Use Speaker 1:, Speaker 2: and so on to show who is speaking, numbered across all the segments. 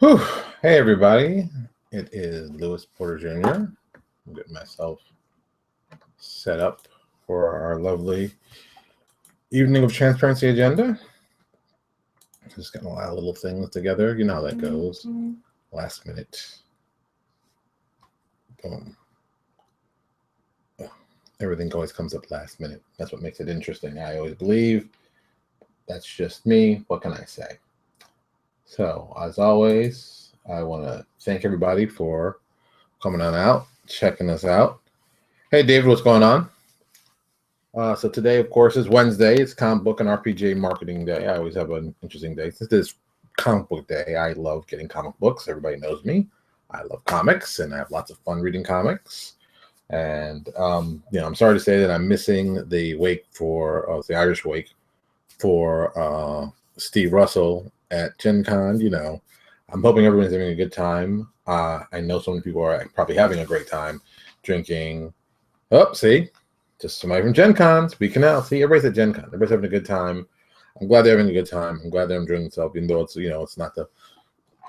Speaker 1: Whew. Hey, everybody. It is Lewis Porter Jr. I'm getting myself set up for our lovely evening of transparency agenda. Just getting a lot of little things together. You know how that goes. Last minute. Boom. Oh, everything always comes up last minute. That's what makes it interesting. I always believe. That's just me. What can I say? So, as always, I want to thank everybody for coming on out, checking us out. Hey, David, what's going on? So today, of course, is Wednesday. It's Comic Book and RPG Marketing Day. I always have an interesting day. This is Comic Book Day. I love getting comic books. Everybody knows me. I love comics, and I have lots of fun reading comics. And, I'm sorry to say that I'm missing the wake for the Irish wake for Steve Russell at Gen Con. I'm hoping everyone's having a good time. I know so many people are probably having a great time drinking. Oh, see, just somebody from Gen Con speaking out. See, everybody's at Gen Con. Everybody's having a good time. I'm glad they're having a good time. I'm glad they're enjoying themselves, even though it's not the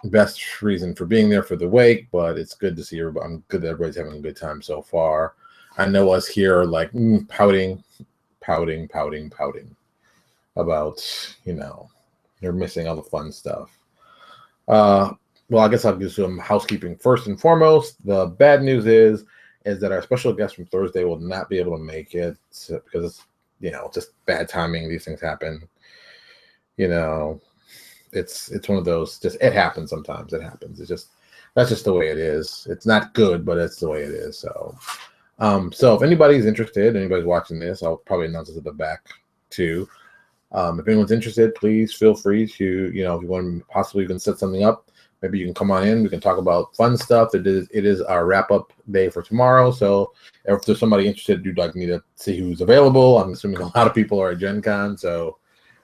Speaker 1: best reason for being there for the wake, but it's good to see everybody. I'm good that everybody's having a good time so far. I know us here are like pouting about, they're missing all the fun stuff. Well, I guess I'll give some housekeeping first and foremost. The bad news is that our special guest from Thursday will not be able to make it because it's, just bad timing. These things happen. It's one of those. It happens sometimes. It happens. That's just the way it is. It's not good, but it's the way it is. So, if anybody's interested, anybody's watching this, I'll probably announce this at the back too. If anyone's interested, please feel free to, if you want to possibly even set something up, maybe you can come on in. We can talk about fun stuff. It is our wrap-up day for tomorrow. So if there's somebody interested, you'd like me to see who's available. I'm assuming a lot of people are at Gen Con, so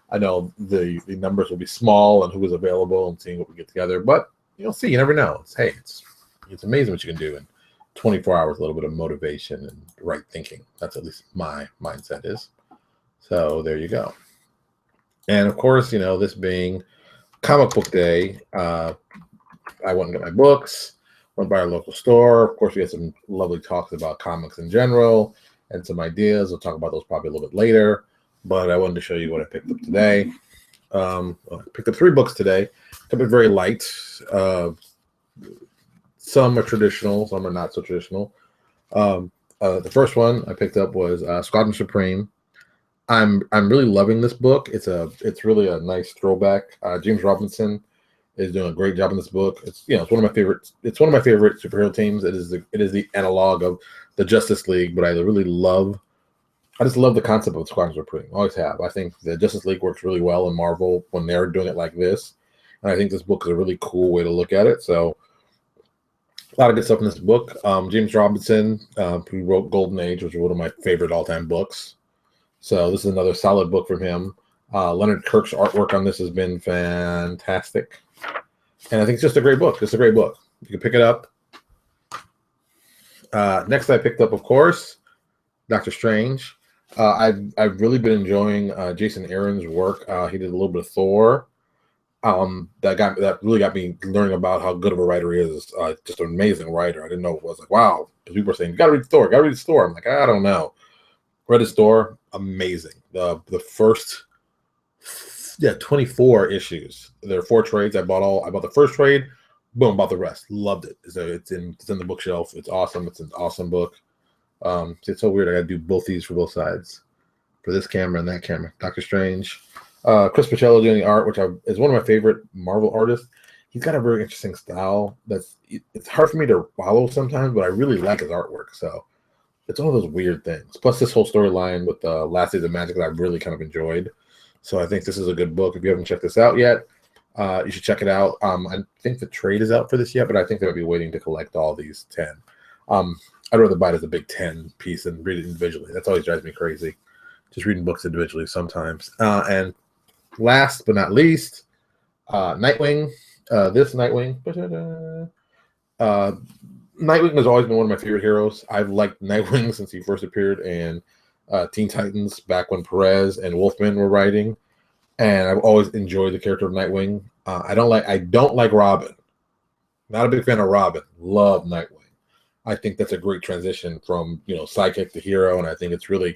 Speaker 1: I know the numbers will be small and who is available and seeing what we get together. But you'll see. You never know. It's amazing what you can do in 24 hours, a little bit of motivation and right thinking. That's at least my mindset is. So there you go. And of course, this being Comic Book Day, I went and got my books, went by our local store. Of course, we had some lovely talks about comics in general and some ideas. We'll talk about those probably a little bit later. But I wanted to show you what I picked up today. I picked up 3 books today. Kept it very light. Some are traditional, some are not so traditional. The first one I picked up was Squadron Supreme. I'm really loving this book. It's really a nice throwback. James Robinson is doing a great job in this book. It's one of my favorites. It's one of my favorite superhero teams. It is the analog of the Justice League, but I just love the concept of Squadron Supreme. Always have. I think the Justice League works really well in Marvel when they're doing it like this, and I think this book is a really cool way to look at it. So a lot of good stuff in this book. James Robinson, who wrote Golden Age, which is one of my favorite all-time books. So this is another solid book from him. Leonard Kirk's artwork on this has been fantastic. And I think it's just a great book. It's a great book. You can pick it up. Next I picked up, of course, Doctor Strange. I've really been enjoying Jason Aaron's work. He did a little bit of Thor. That really got me learning about how good of a writer he is. Just an amazing writer. I didn't know it was like, wow. People were saying, you got to read Thor. Got to read Thor. I'm like, I don't know. Read his Thor, amazing. The first 24 issues. There are 4 trades. I bought the first trade, boom, bought the rest. Loved it. So it's in the bookshelf. It's awesome. It's an awesome book. It's so weird. I gotta do both these for both sides. For this camera and that camera. Doctor Strange. Chris Pacello doing the art, which is one of my favorite Marvel artists. He's got a very interesting style it's hard for me to follow sometimes, but I really like his artwork. So it's one of those weird things. Plus, this whole storyline with Last Days of Magic that I really kind of enjoyed. So I think this is a good book. If you haven't checked this out yet, you should check it out. I think the trade is out for this yet, but I think they might be waiting to collect all these 10. I'd rather buy it as a big 10 piece and read it individually. That's always drives me crazy. Just reading books individually sometimes. And last but not least, Nightwing. This Nightwing. Nightwing has always been one of my favorite heroes. I've liked Nightwing since he first appeared in Teen Titans back when Perez and Wolfman were writing, and I've always enjoyed the character of Nightwing. I don't like Robin. Not a big fan of Robin. Love Nightwing. I think that's a great transition from sidekick to hero, and I think it's really,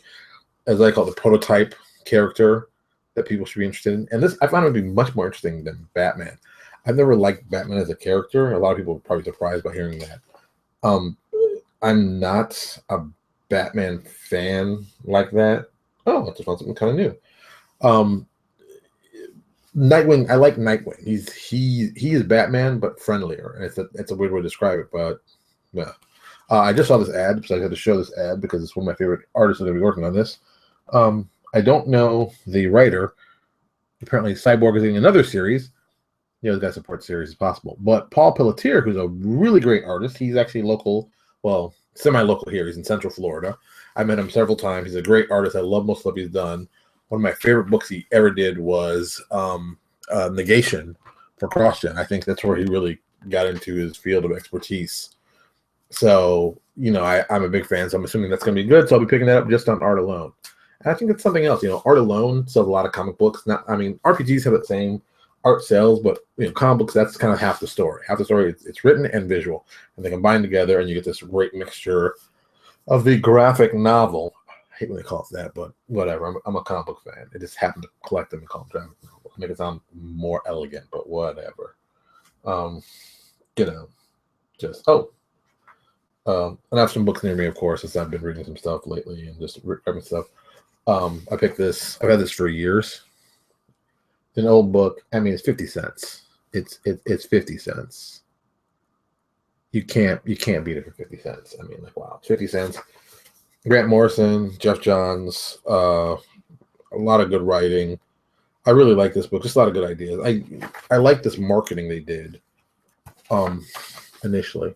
Speaker 1: as I call it, the prototype character that people should be interested in. And this I found it to be much more interesting than Batman. I've never liked Batman as a character. A lot of people are probably surprised by hearing that. Um, I'm not a Batman fan like that. Oh, I just found something kind of new. Um, Nightwing, I like Nightwing. He is Batman, but friendlier. And it's a weird way to describe it, but yeah. I just saw this ad, so I had to show this ad because it's one of my favorite artists that are going to be working on this. I don't know the writer. Apparently, Cyborg is getting another series. He's got to support series as possible. But Paul Pelletier, who's a really great artist, he's actually local, well, semi-local here. He's in Central Florida. I met him several times. He's a great artist. I love most of the stuff he's done. One of my favorite books he ever did was Negation for CrossGen. I think that's where he really got into his field of expertise. So, I'm a big fan, so I'm assuming that's going to be good. So I'll be picking that up just on art alone. And I think it's something else. Art alone sells a lot of comic books. RPGs have the same art sales, but comic books, that's kind of half the story. Half the story, it's written and visual, and they combine together, and you get this great mixture of the graphic novel. I hate when they call it that, but whatever. I'm a comic book fan. I just happen to collect them and call them graphic novels. Make it sound more elegant, but whatever. And I have some books near me, of course, since I've been reading some stuff lately and just reading stuff. I picked this. I've had this for years. It's an old book. It's 50 cents. It's 50 cents. You can't beat it for 50 cents. Wow, 50 cents. Grant Morrison, Jeff Johns, a lot of good writing. I really like this book. Just a lot of good ideas. I like this marketing they did initially.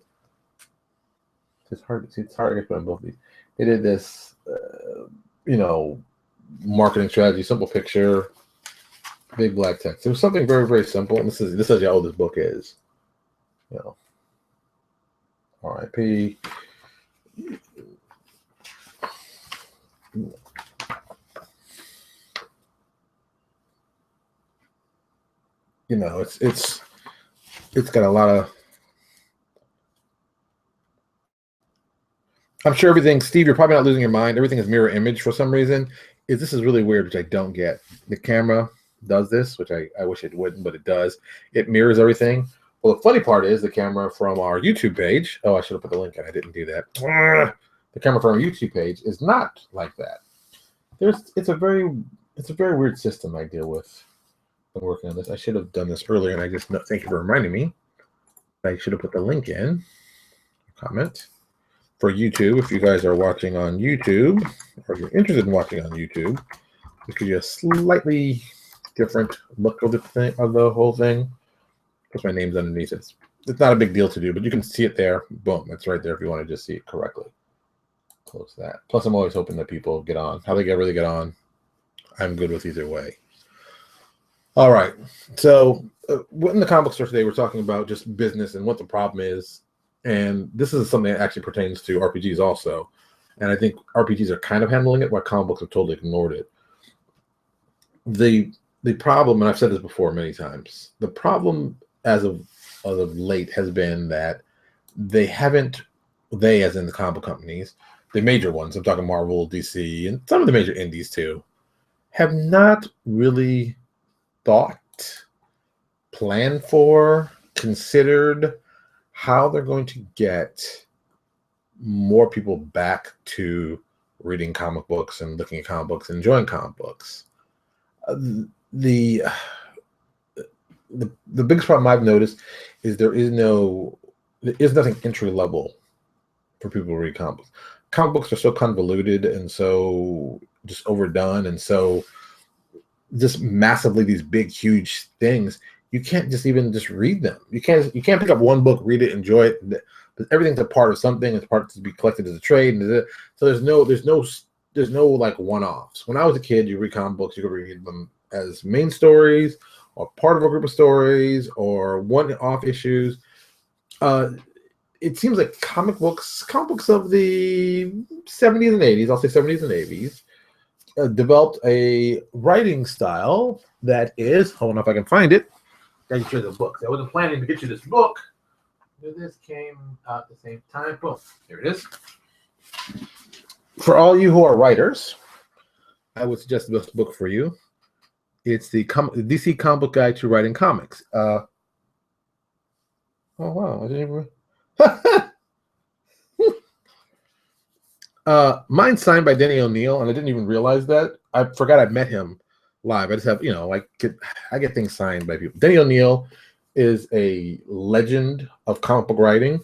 Speaker 1: It's hard to put on both of these. They did this, marketing strategy, simple picture, big black text. It was something very, very simple. And this is how old this book is. R.I.P. It's got a lot of. I'm sure everything, Steve, you're probably not losing your mind. Everything is mirror image for some reason. This is really weird, which I don't get. The camera does this, which I wish it wouldn't, but it does. It mirrors everything. Well, the funny part is the camera from our YouTube page. Oh, I should have put the link in. I didn't do that. The camera from our YouTube page is not like that. It's a very weird system I deal with when working on this. I should have done this earlier, and I just thank you for reminding me. I should have put the link in. Comment. For YouTube, if you guys are watching on YouTube, or you're interested in watching on YouTube, this gives you a slightly different look of the whole thing. Because my name's underneath it. It's not a big deal to do, but you can see it there. Boom, it's right there if you want to just see it correctly. Close that. Plus, I'm always hoping that people get on. How they really get on, I'm good with either way. All right. So, in the comic book store today, we're talking about just business and what the problem is. And this is something that actually pertains to RPGs also. And I think RPGs are kind of handling it while comic books have totally ignored it. The problem, and I've said this before many times, the problem as of late has been that they as in the comic book companies, the major ones, I'm talking Marvel, DC, and some of the major indies too, have not really thought, planned for, considered how they're going to get more people back to reading comic books and looking at comic books and enjoying comic books. The biggest problem I've noticed is there is nothing entry level for people to read comic books. Comic books are so convoluted and so just overdone and so just massively these big huge things. You can't just read them. You can't pick up one book, read it, enjoy it. But everything's a part of something. It's part to be collected as a trade. So there's no like one-offs. When I was a kid, you read comic books, you could read them as main stories or part of a group of stories or one-off issues. It seems like comic books of the 70s and 80s, I'll say 70s and 80s, developed a writing style that is, hold on if I can find it. I get you the book. I wasn't planning to get you this book, This came out at the same time. Boom. Here it is. For all you who are writers, I would suggest this book for you. It's the DC Comic Book Guide to Writing Comics. Oh wow! I didn't even. Mine's signed by Denny O'Neil, and I didn't even realize that. I forgot I met him live. I just have, I get things signed by people. Denny O'Neil is a legend of comic book writing.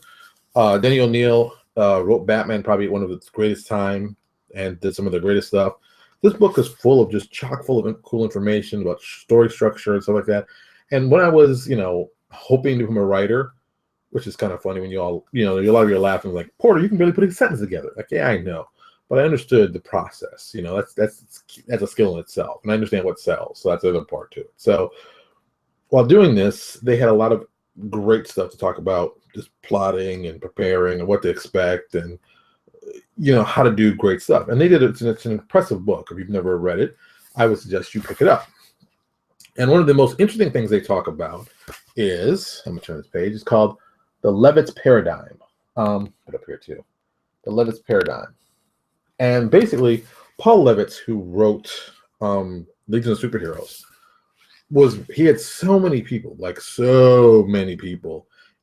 Speaker 1: Denny O'Neil wrote Batman probably at one of its greatest time and did some of the greatest stuff. This book is full of just chock full of cool information about story structure and stuff like that. And when I was, hoping to become a writer, which is kind of funny when you all, a lot of you are laughing like, Porter, you can barely put a sentence together. Like, yeah, I know. But I understood the process. That's a skill in itself. And I understand what sells. So that's the other part to it. So while doing this, they had a lot of great stuff to talk about, just plotting and preparing and what to expect and, how to do great stuff. And they did it. It's an impressive book. If you've never read it, I would suggest you pick it up. And one of the most interesting things they talk about is, I'm going to turn this page, it's called The Levitz Paradigm. Put up here too. The Levitz Paradigm. And basically, Paul Levitz, who wrote Legion of Superheroes, he had so many people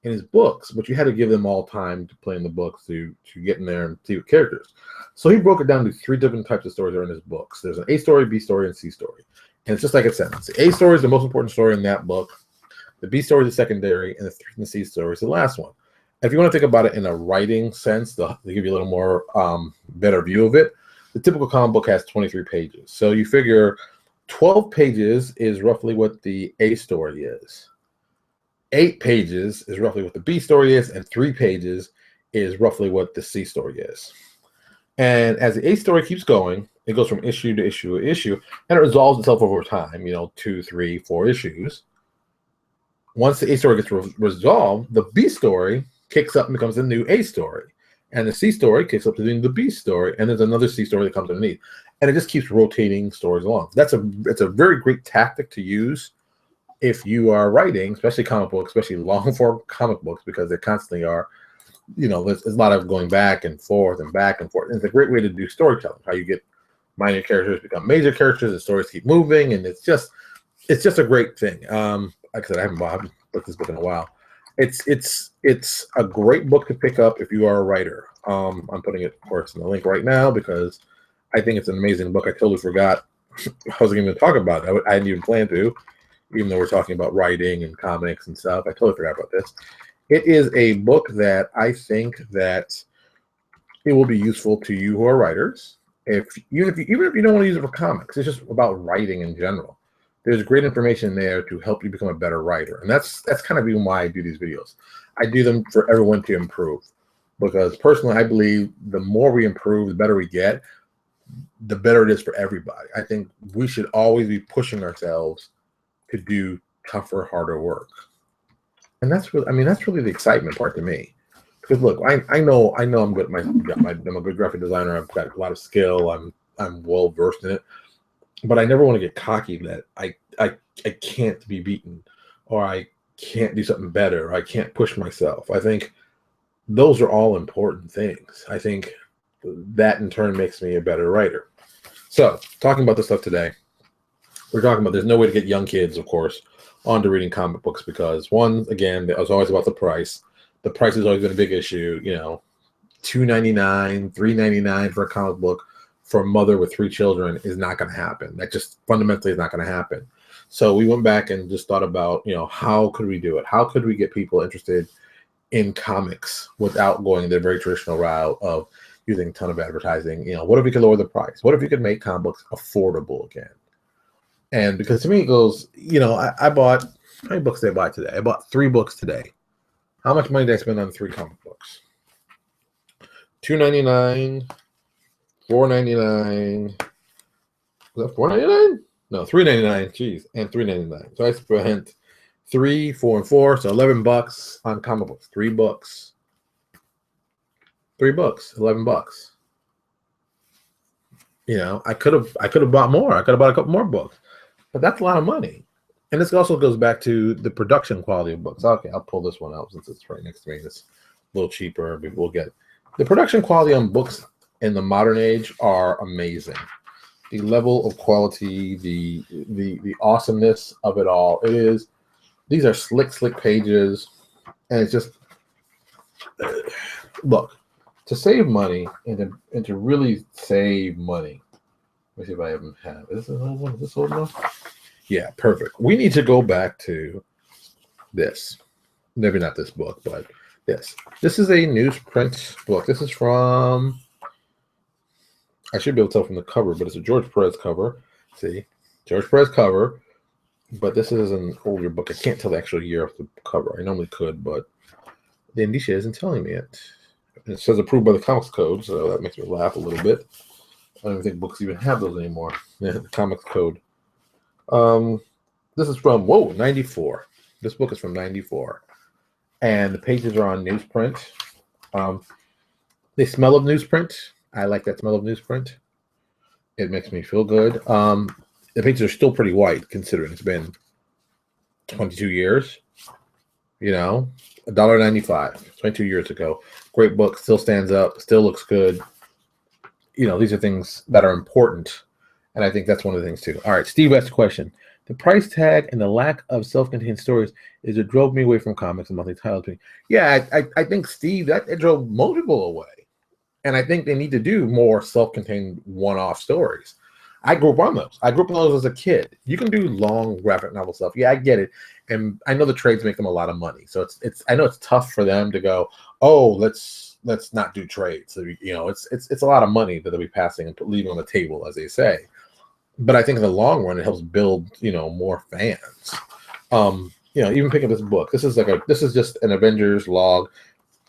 Speaker 1: in his books, but you had to give them all time to play in the books to get in there and see what characters. So he broke it down to 3 different types of stories that are in his books. There's an A story, B story, and C story. And it's just like it says. The A story is the most important story in that book. The B story is the secondary, and the C story is the last one. If you want to think about it in a writing sense, they'll give you a little more better view of it. The typical comic book has 23 pages. So you figure 12 pages is roughly what the A story is. 8 pages is roughly what the B story is, and 3 pages is roughly what the C story is. And as the A story keeps going, it goes from issue to issue to issue, and it resolves itself over time, 2, 3, 4 issues. Once the A story gets resolved, the B story kicks up and becomes a new A story. And the C story kicks up to the B story, and there's another C story that comes underneath. And it just keeps rotating stories along. It's a very great tactic to use if you are writing, especially comic books, especially long-form comic books, because they constantly are, there's a lot of going back and forth and back and forth. And it's a great way to do storytelling, how you get minor characters become major characters, the stories keep moving, and it's just a great thing. Like I said, I haven't looked this book in a while. It's a great book to pick up if you are a writer. I'm putting it, of course, in the link right now because I think it's an amazing book. I totally forgot I wasn't going to talk about it. I hadn't even planned to, even though we're talking about writing and comics and stuff. I totally forgot about this. It is a book that I think that it will be useful to you who are writers. Even if you don't want to use it for comics, it's just about writing in general. There's great information there to help you become a better writer. And that's kind of even why I do these videos. I do them for everyone to improve. Because personally, I believe the more we improve, the better we get, the better it is for everybody. I think we should always be pushing ourselves to do tougher, harder work. And that's really the excitement part to me. Because look, I know I'm good. I'm a good graphic designer. I've got a lot of skill. I'm well versed in it. But I never want to get cocky that I can't be beaten, or I can't do something better, or I can't push myself. I think those are all important things. I think that in turn makes me a better writer. So talking about this stuff today, we're talking about there's no way to get young kids, of course, onto reading comic books because one, again, it was always about the price. The price has always been a big issue. $2.99, $3.99 for a comic book for a mother with 3 children is not going to happen. That just fundamentally is not going to happen. So we went back and just thought about, how could we do it? How could we get people interested in comics without going the very traditional route of using a ton of advertising? What if we could lower the price? What if we could make comic books affordable again? And because to me it goes, I bought, how many books did I buy today? I bought 3 books today. How much money did I spend on 3 comic books? $2.99, $4.99. Was that $4.99? No, $3.99. Jeez, and $3.99. So I spent 3, 4, and 4, so $11 on comic books. 3 books. 3 books, $11. I could have bought more. I could have bought a couple more books, but that's a lot of money. And this also goes back to the production quality of books. Okay, I'll pull this one out since it's right next to me. It's a little cheaper, but we'll get the production quality on books in the modern age are amazing. The level of quality, the awesomeness of it all. It is. These are slick pages, and it's just look to save money and to really save money. Let me see if I even have. Is this an old one? Is this old enough? Yeah, perfect. We need to go back to this. Maybe not this book, but this. This is a newsprint book. This is from, I should be able to tell from the cover, but it's a George Perez cover. See, George Perez cover, but this is an older book. I can't tell the actual year of the cover. I normally could, but the indicia isn't telling me it. And it says approved by the Comics Code, so that makes me laugh a little bit. I don't even think books even have those anymore. Yeah, the Comics Code. This is from 94. This book is from 94, and the pages are on newsprint. They smell of newsprint. I like that smell of newsprint. It makes me feel good. The pages are still pretty white considering it's been 22 years. You know, $1.95, 22 years ago. Great book, still stands up, still looks good. You know, these are things that are important. And I think that's one of the things too. All right, Steve asked a question. The price tag and the lack of self-contained stories is it drove me away from comics and monthly titles. Yeah, I think, Steve, that it drove most people away. And I think they need to do more self-contained one-off stories. I grew up on those. I grew up on those as a kid. You can do long graphic novel stuff. Yeah, I get it. And I know the trades make them a lot of money. So it's I know it's tough for them to go, oh, let's not do trades. So, you know, it's a lot of money that they'll be passing and leaving on the table, as they say. But I think in the long run, it helps build, you know, more fans. You know, even pick up this book. This is just an Avengers log.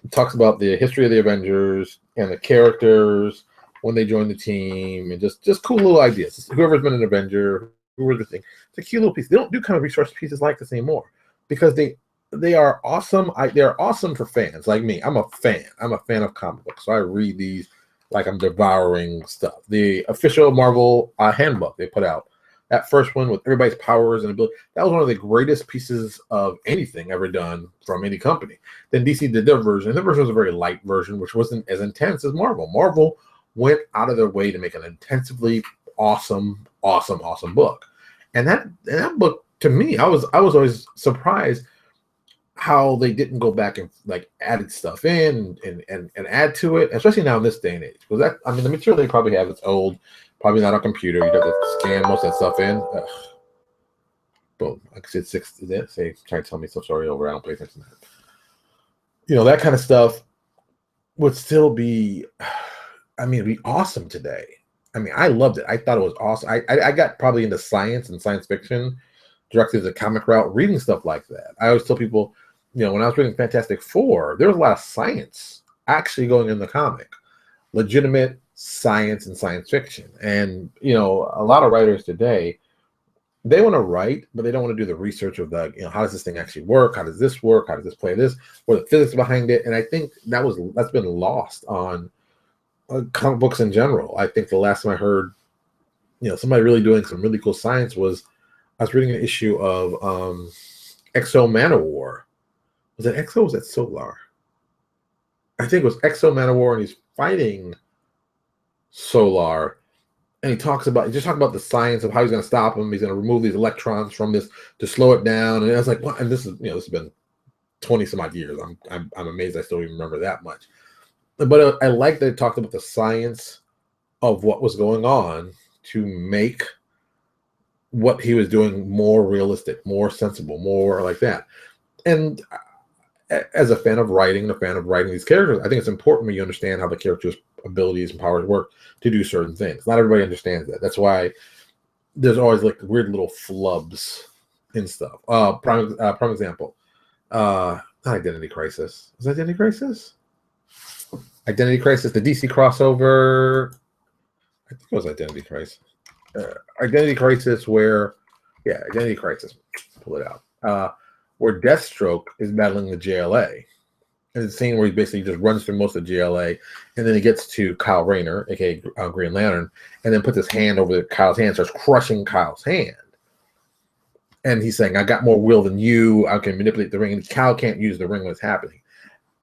Speaker 1: It talks about the history of the Avengers and the characters when they joined the team, and just cool little ideas. Whoever's been an Avenger, whoever's the thing, it's a cute little piece. They don't do kind of resource pieces like this anymore because they are awesome. They're awesome for fans like me. I'm a fan. I'm a fan of comic books, so I read these like I'm devouring stuff. The official Marvel handbook they put out, that first one with everybody's powers and ability, that was one of the greatest pieces of anything ever done from any company. Then DC did their version. Their version was a very light version, which wasn't as intense as Marvel. Marvel went out of their way to make an intensively awesome book. And that book, to me, I was always surprised how they didn't go back and like added stuff in and add to it, especially now in this day and age. Because that, I mean, the material they probably have is old, probably not on computer. You got to scan most of that stuff in. Boom. Like I said, say trying to tell me some story over. I don't pay attention to that. You know, that kind of stuff would still be, I mean, it'd be awesome today. I mean, I loved it. I thought it was awesome. I got probably into science and science fiction directly to the comic route, reading stuff like that. I always tell people, you know, when I was reading Fantastic Four, there was a lot of science actually going in the comic, legitimate science and science fiction. And, you know, a lot of writers today, they want to write, but they don't want to do the research of the, you know, how does this thing actually work? How does this work? How does this play this? What are the physics behind it? And I think that's been lost on comic books in general. I think the last time I heard, you know, somebody really doing some really cool science was, I was reading an issue of Exo Manowar. Was it Exo or was it Solar? I think it was Exo Manowar, and he's fighting Solar. And he just talks about the science of how he's going to stop him. He's going to remove these electrons from this to slow it down. And I was like, what? And this is, you know, this has been 20 some odd years. I'm amazed I still even remember that much. But I like that it talked about the science of what was going on to make what he was doing more realistic, more sensible, more like that. And as a fan of writing these characters, I think it's important when you understand how the characters' abilities and powers work to do certain things. Not everybody understands that. That's why there's always like weird little flubs in stuff. Prime example, not Identity Crisis. Was it Identity Crisis? Identity Crisis, the DC crossover. I think it was Identity Crisis. Identity Crisis, Identity Crisis. Pull it out. Where Deathstroke is battling the JLA. And it's a scene where he basically just runs through most of the JLA, and then he gets to Kyle Rayner, aka Green Lantern, and then puts his hand over Kyle's hand, starts crushing Kyle's hand. And he's saying, I got more will than you. I can manipulate the ring. And Cal can't use the ring when it's happening.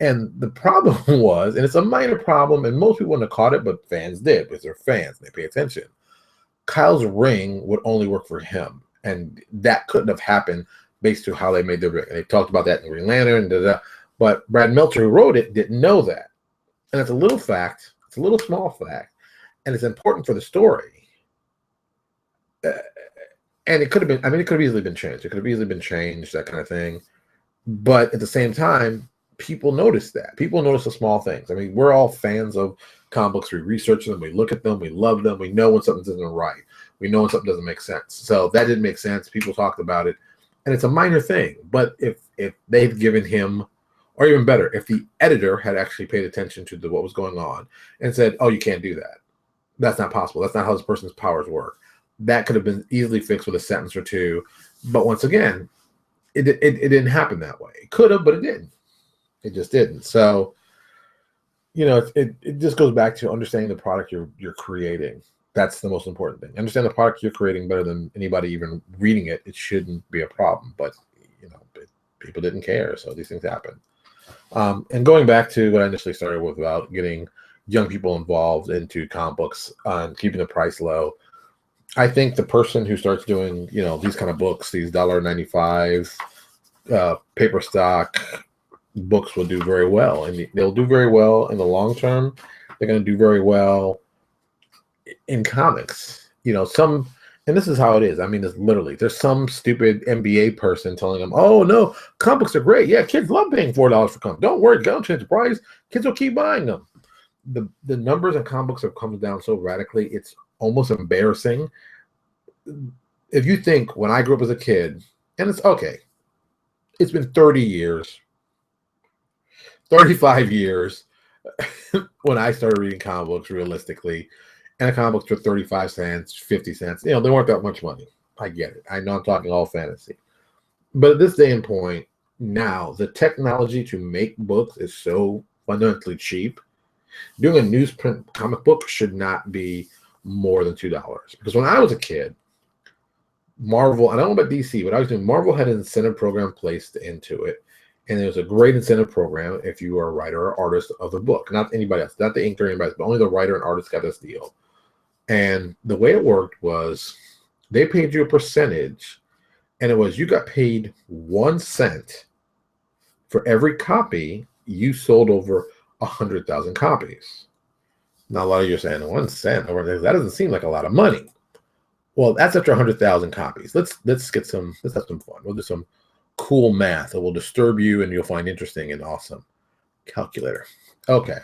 Speaker 1: And the problem was, and it's a minor problem, and most people wouldn't have caught it, but fans did because they're fans. They pay attention. Kyle's ring would only work for him. And that couldn't have happened based on how they made the ring. And they talked about that in Green Lantern. But Brad Meltzer, who wrote it, didn't know that. And it's a little fact. It's a little small fact. And it's important for the story. And it could have been, I mean, it could have easily been changed. It could have easily been changed, that kind of thing. But at the same time, people notice that. People notice the small things. I mean, we're all fans of comic books. We research them. We look at them. We love them. We know when something isn't right. We know when something doesn't make sense. So that didn't make sense. People talked about it. And it's a minor thing. But if they'd given him, or even better, if the editor had actually paid attention to what was going on and said, oh, you can't do that. That's not possible. That's not how this person's powers work. That could have been easily fixed with a sentence or two. But once again, it didn't happen that way. It could have, but it didn't. It just didn't. So, you know, it just goes back to understanding the product you're creating. That's the most important thing. Understand the product you're creating better than anybody even reading it. It shouldn't be a problem. But, you know, people didn't care. So these things happen. And going back to what I initially started with about getting young people involved into comic books and keeping the price low, I think the person who starts doing, you know, these kind of books, these $1.95 paper stock books will do very well. And they'll do very well in the long term. They're going to do very well in comics. You know, and this is how it is. I mean, it's literally, there's some stupid MBA person telling them, oh, no, comic books are great. Yeah, kids love paying $4 for comics. Don't worry, don't change the price. Kids will keep buying them. The numbers in comic books have come down so radically, it's almost embarrassing. If you think when I grew up as a kid, and it's okay, it's been 30 years, 35 years when I started reading comic books realistically, and the comic books were 35 cents, 50 cents. You know, they weren't that much money. I get it. I know I'm talking all fantasy. But at this day and point, now, the technology to make books is so fundamentally cheap. Doing a newsprint comic book should not be more than $2. Because when I was a kid, Marvel, I don't know about DC, but I was doing, Marvel had an incentive program placed into it. And it was a great incentive program if you are a writer or artist of the book. Not anybody else, not the inker or anybody else, but only the writer and artist got this deal. And the way it worked was they paid you a percentage, and it was you got paid 1 cent for every copy you sold over 100,000 copies. Now, a lot of you are saying 1 cent, that doesn't seem like a lot of money. Well, that's after 100,000 copies. Let's have some fun. We'll do some cool math that will disturb you and you'll find interesting and awesome. Calculator. Okay.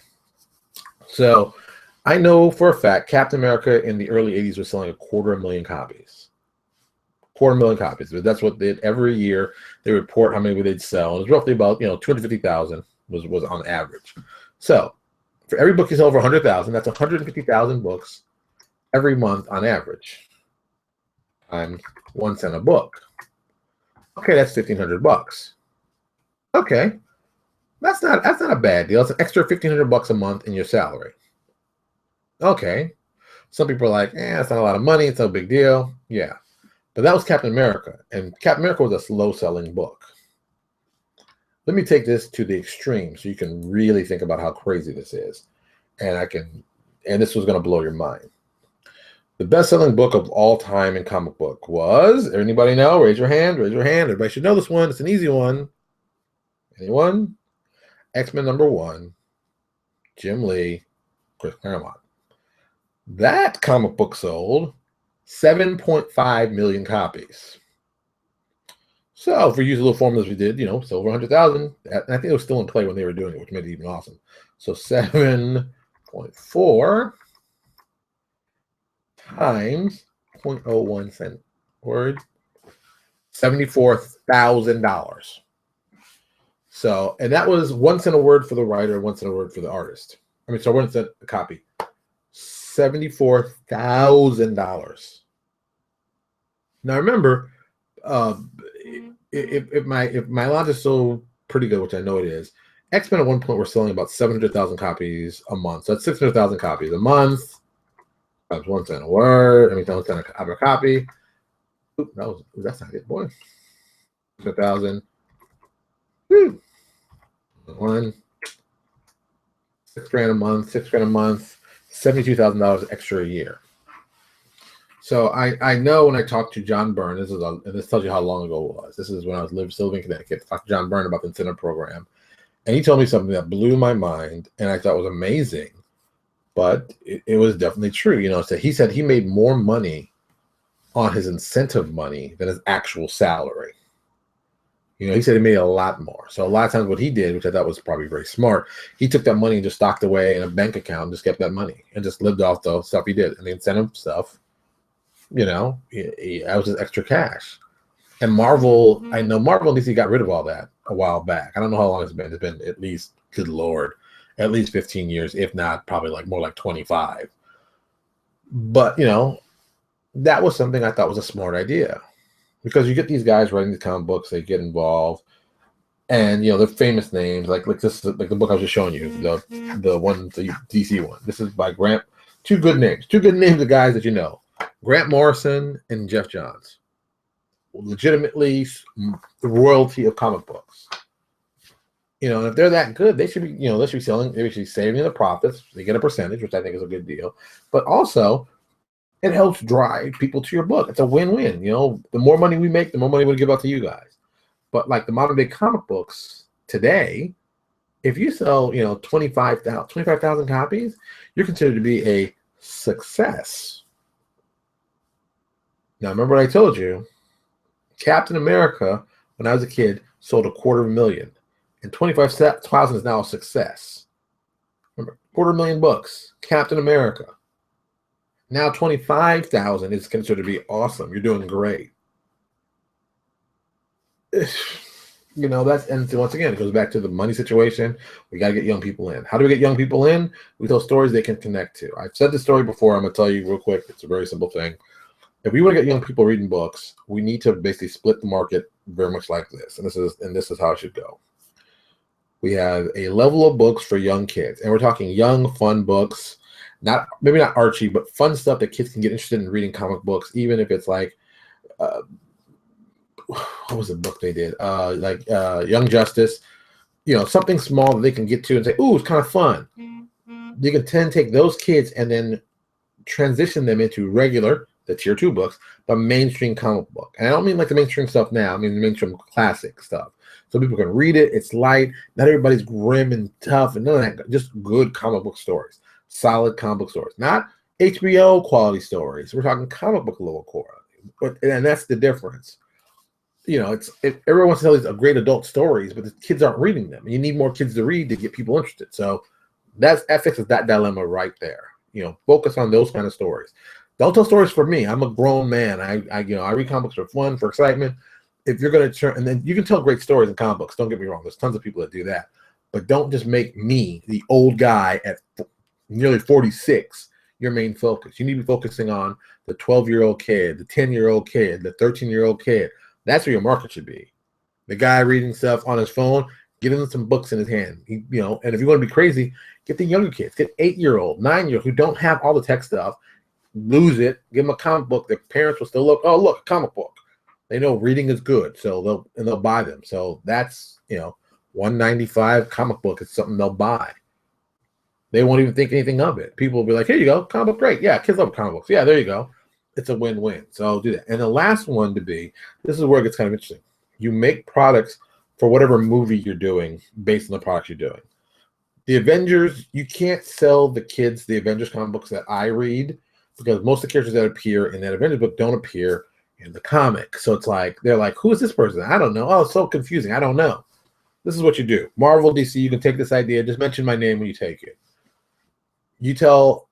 Speaker 1: So I know for a fact Captain America in the early 80s was selling 250,000 copies. 250,000 copies. That's what they did every year. They report how many they'd sell. It was roughly about 250,000 was on average. So for every book you sell over 100,000, that's 150,000 books every month on average. Times 1 cent a book. Okay, that's $1,500. Okay, that's not a bad deal. It's an extra $1,500 a month in your salary. Okay, some people are like, that's not a lot of money. It's no big deal. Yeah, but that was Captain America, and Captain America was a slow-selling book. Let me take this to the extreme so you can really think about how crazy this is, and this was going to blow your mind. The best-selling book of all time in comic book was, anybody know? Raise your hand. Raise your hand. Everybody should know this one. It's an easy one. Anyone? X-Men #1. Jim Lee. Chris Claremont. That comic book sold 7.5 million copies. So if we use a little formulas we did, so over 100,000. And I think it was still in play when they were doing it, which made it even awesome. So 7.4 times 0.01 cent word, $74,000. So, and that was 1 cent a word for the writer, 1 cent a word for the artist. I mean, so 1 cent a copy. $74,000. Now remember, if my logic is so pretty good, which I know it is, X-Men at one point were selling about 700,000 copies a month. So that's 600,000 copies a month. Times 1 cent a word. I mean, 1 cent a copy. It That's not it, boy. 1,000. Woo. One. $6,000 a month. $6,000 a month. $72,000 extra a year. So I know when I talked to John Byrne, and this tells you how long ago it was. This is when I was still living in Connecticut. I talked to John Byrne about the incentive program, and he told me something that blew my mind, and I thought was amazing. But it was definitely true. So he said he made more money on his incentive money than his actual salary. He said he made a lot more. So a lot of times what he did, which I thought was probably very smart, he took that money and just stocked away in a bank account and just kept that money and just lived off the stuff he did. And the incentive stuff, that was his extra cash. And Marvel, I know Marvel DC got rid of all that a while back. I don't know how long it's been. It's been at least, good Lord, at least 15 years, if not probably more like 25. But, that was something I thought was a smart idea. Because you get these guys writing the comic books, they get involved, and they're famous names like this, like the book I was just showing you, the DC one. This is by Grant. Two good names of guys that Grant Morrison and Jeff Johns, legitimately the royalty of comic books. And if they're that good, they should be selling, they should be saving the profits. They get a percentage, which I think is a good deal, but also it helps drive people to your book. It's a win-win. The more money we make, the more money we'll give out to you guys. But like the modern day comic books today, if you sell, 25,000 copies, you're considered to be a success. Now, remember what I told you? Captain America, when I was a kid, sold 250,000, and 25,000 is now a success. Remember, 250,000 books. Captain America. Now 25,000 is considered to be awesome. You're doing great. And once again, it goes back to the money situation. We got to get young people in. How do we get young people in? We tell stories they can connect to. I've said this story before. I'm going to tell you real quick. It's a very simple thing. If we want to get young people reading books, we need to basically split the market very much like this. And this is how it should go. We have a level of books for young kids, and we're talking young, fun books. Maybe not Archie, but fun stuff that kids can get interested in reading comic books, even if it's like, what was the book they did? Young Justice, something small that they can get to and say, ooh, it's kind of fun. You can take those kids and then transition them into the tier 2 books, but mainstream comic book. And I don't mean like the mainstream stuff now. I mean the mainstream classic stuff. So people can read it. It's light. Not everybody's grim and tough and none of that. Just good comic book stories. Solid comic book stories, not HBO quality stories. We're talking comic book level quality, and that's the difference. Everyone wants to tell these great adult stories, but the kids aren't reading them. And you need more kids to read to get people interested. So that fixes that dilemma right there. Focus on those kind of stories. Don't tell stories for me. I'm a grown man. I read comic books for fun, for excitement. If you're going to and then you can tell great stories in comic books. Don't get me wrong. There's tons of people that do that, but don't just make me, the old guy at nearly 46, your main focus. You need to be focusing on the 12-year-old kid, the 10-year-old kid, the 13-year-old kid. That's where your market should be. The guy reading stuff on his phone, get him some books in his hand. And if you want to be crazy, get the younger kids, get 8-year-old, 9-year-old who don't have all the tech stuff, lose it, give them a comic book. Their parents will still look, oh, look, a comic book. They know reading is good, so they'll buy them. So that's, $195 comic book is something they'll buy. They won't even think anything of it. People will be like, here you go, comic book, great. Yeah, kids love comic books. Yeah, there you go. It's a win-win. So I'll do that. And the last one to be, this is where it gets kind of interesting. You make products for whatever movie you're doing based on the products you're doing. The Avengers, you can't sell the kids the Avengers comic books that I read because most of the characters that appear in that Avengers book don't appear in the comic. So it's like, they're like, who is this person? I don't know. Oh, it's so confusing. I don't know. This is what you do. Marvel, DC, you can take this idea. Just mention my name when you take it. You tell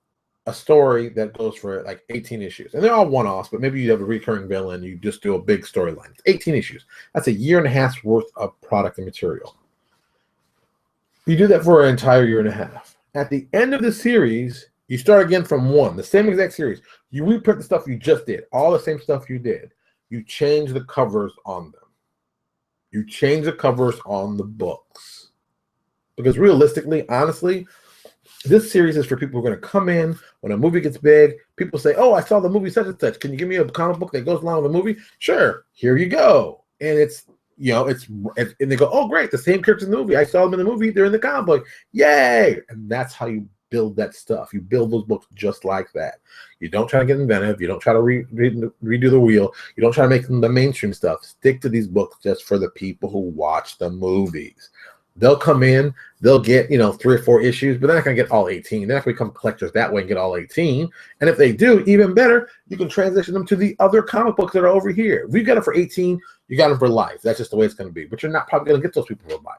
Speaker 1: a story that goes for like 18 issues. And they're all one-offs, but maybe you have a recurring villain. You just do a big storyline. It's 18 issues. That's a year and a half's worth of product and material. You do that for an entire year and a half. At the end of the series, you start again from one, the same exact series. You reprint the stuff you just did, all the same stuff you did. You change the covers on them. You change the covers on the books. Because realistically, honestly, This series is for people who are going to come in when a movie gets big. People say, oh, I saw the movie such and such. Can you give me a comic book that goes along with the movie? Sure. Here you go. And it's, and they go, oh, great. The same characters in the movie. I saw them in the movie. They're in the comic book. Yay. And that's how you build that stuff. You build those books just like that. You don't try to get inventive. You don't try to redo the wheel. You don't try to make them the mainstream stuff. Stick to these books just for the people who watch the movies. They'll come in, they'll get, 3 or 4 issues, but they're not going to get all 18. They're not going to become collectors that way and get all 18. And if they do, even better, you can transition them to the other comic books that are over here. If you got them for 18, you got them for life. That's just the way it's going to be. But you're not probably going to get those people for life.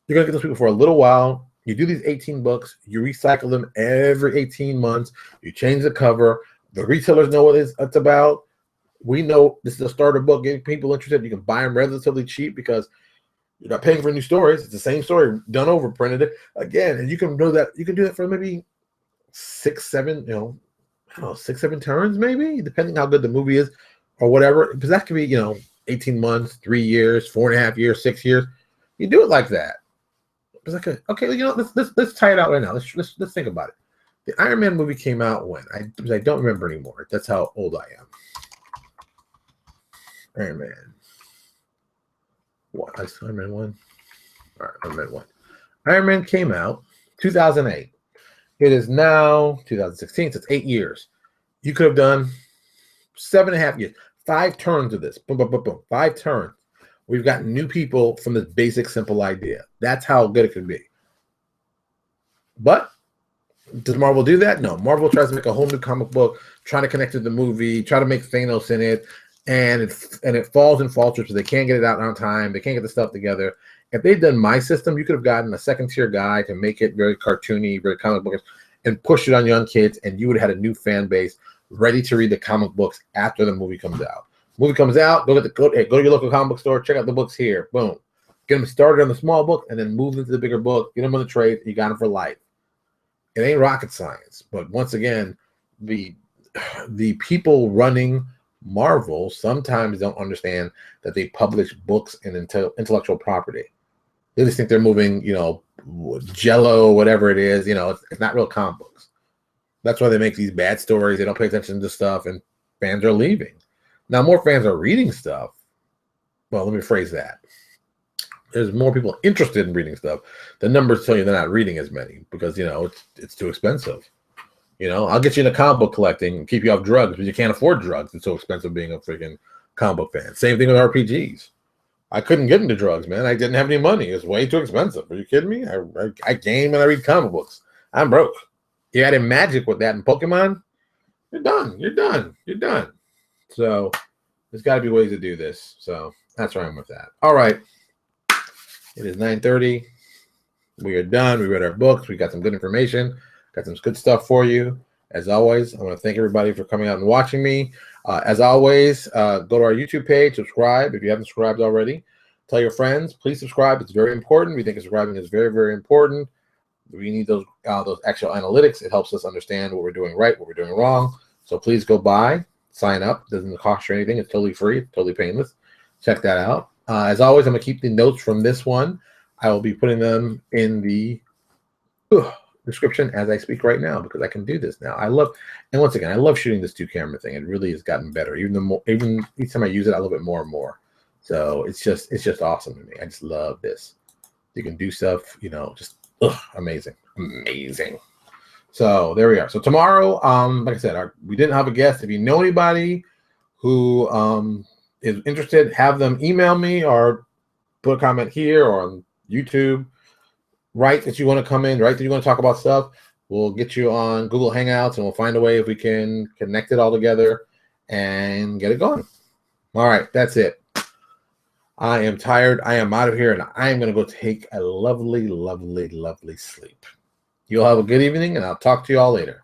Speaker 1: You're going to get those people for a little while. You do these 18 books. You recycle them every 18 months. You change the cover. The retailers know what it's about. We know this is a starter book, getting people interested. You can buy them relatively cheap because you're not paying for new stories. It's the same story done over, printed it again, and you can do that. You can do that for maybe 6, 7, 6, 7 turns, maybe, depending how good the movie is or whatever. Because that could be, 18 months, 3 years, 4.5 years, 6 years. You do it like that. It's like okay, let's tie it out right now. Let's think about it. The Iron Man movie came out when? I don't remember anymore. That's how old I am. Iron Man. What? Iron Man 1? All right, Iron Man 1. Iron Man came out 2008. It is now 2016, so it's 8 years. You could have done 7.5 years. 5 turns of this. Boom, boom, boom, boom. 5 turns. We've got new people from this basic, simple idea. That's how good it can be. But does Marvel do that? No. Marvel tries to make a whole new comic book, trying to connect to the movie, try to make Thanos in it, and it falls and falters, so they can't get it out on time. They can't get the stuff together. If they'd done my system, you could have gotten a second-tier guy to make it very cartoony, very comic bookish, and push it on young kids, and you would have had a new fan base ready to read the comic books after the movie comes out. Movie comes out, go to your local comic book store, check out the books here. Boom. Get them started on the small book, and then move into the bigger book. Get them on the trade. You got them for life. It ain't rocket science, but once again, the people running Marvel sometimes don't understand that they publish books and intellectual property. They just think they're moving, Jello, whatever it is. It's not real comic books. That's why they make these bad stories. They don't pay attention to stuff, and fans are leaving. Now, more fans are reading stuff. Well, let me phrase that. There's more people interested in reading stuff. The numbers tell you they're not reading as many because, it's too expensive. I'll get you into comic book collecting and keep you off drugs, but you can't afford drugs. It's so expensive being a freaking comic book fan. Same thing with RPGs. I couldn't get into drugs, man. I didn't have any money. It was way too expensive. Are you kidding me? I game and I read comic books. I'm broke. You add in Magic with that and Pokemon, you're done. You're done. You're done. So there's got to be ways to do this. So that's where I'm with that. All right. It is 9:30. We are done. We read our books. We got some good information. Got some good stuff for you. As always, I want to thank everybody for coming out and watching me. As always, go to our YouTube page, subscribe if you haven't subscribed already. Tell your friends, please subscribe. It's very important. We think subscribing is very, very important. We need those actual analytics. It helps us understand what we're doing right, what we're doing wrong. So please go by, sign up. It doesn't cost you anything. It's totally free, totally painless. Check that out. As always, I'm going to keep the notes from this one. I will be putting them in the description as I speak right now because I can do this now. And once again, I love shooting this 2-camera thing. It really has gotten better. Even each time I use it, I love it more and more. So it's just awesome to me. I just love this. You can do stuff, just amazing. So there we are. So tomorrow, like I said, we didn't have a guest. If you know anybody who is interested, have them email me or put a comment here or on YouTube. Write that you want to come in, write that you want to talk about stuff. We'll get you on Google Hangouts and we'll find a way if we can connect it all together and get it going. All right, that's it. I am tired. I am out of here and I am going to go take a lovely, lovely, lovely sleep. You'll have a good evening and I'll talk to you all later.